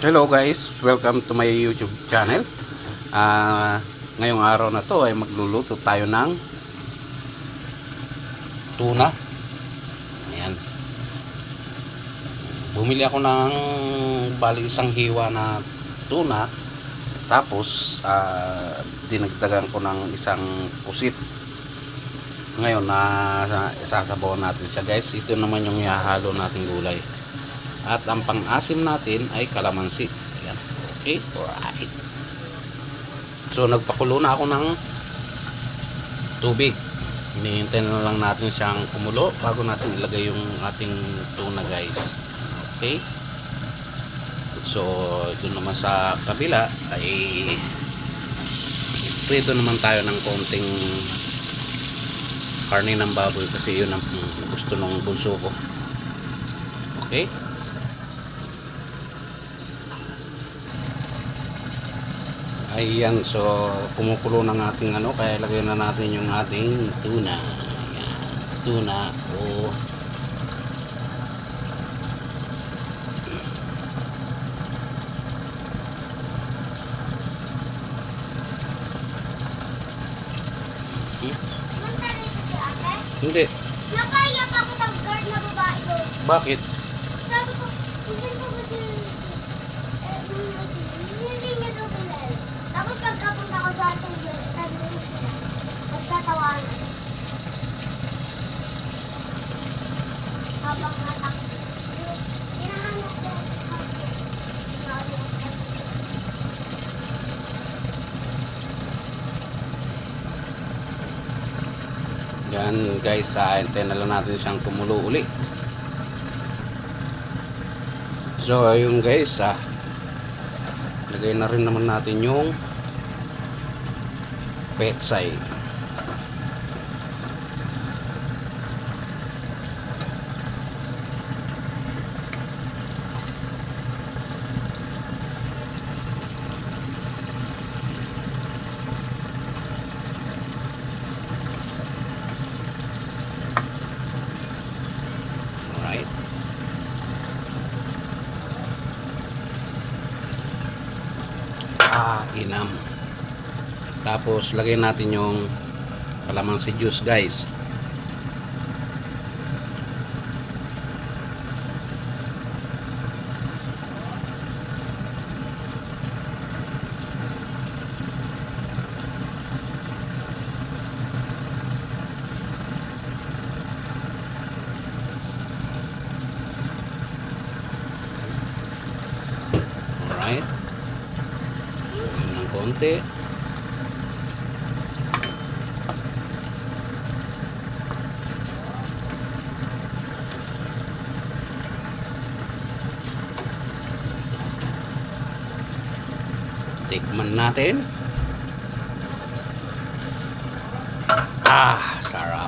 Hello guys, welcome to my YouTube channel. Ngayong araw na to ay magluluto tayo ng tuna. Ayan. Bumili ako ng bali isang hiwa na tuna. Tapos dinagdagan ko ng isang pusit. Ngayon isasabawan natin siya guys. Ito naman yung ihahalo nating gulay. At ang pang-asim natin ay kalamansi. Ayan. Okay, alright. So nagpakulo na ako ng tubig. Hinihintay na lang natin siyang kumulo bago natin ilagay yung ating tuna guys. Okay. So ito naman sa kabila ay prito naman tayo ng konting karne ng baboy kasi yun ang gusto ng bunso ko. Okay. Ayan, so kumukulo ng ating kaya lagyan na natin yung ating tuna. Ayan, tuna o hindi. Nakaya pa ako sa guard na babae doon. Bakit? Sabi ko, hindi ko ba hindi niya daw bilal. Tapos pagkapunta ko sa ating guard, sabi niya sila, magtatawanan. Habang natak. Hinahanap ko. Yan guys, hintayin na lang natin siyang kumulo uli. So ayun guys, lagay na rin naman natin yung petsay. Alright. Inam. Tapos lagay natin yung kalamansi juice guys. Alright. Lagyan ng konti. Tikman natin. Sarap.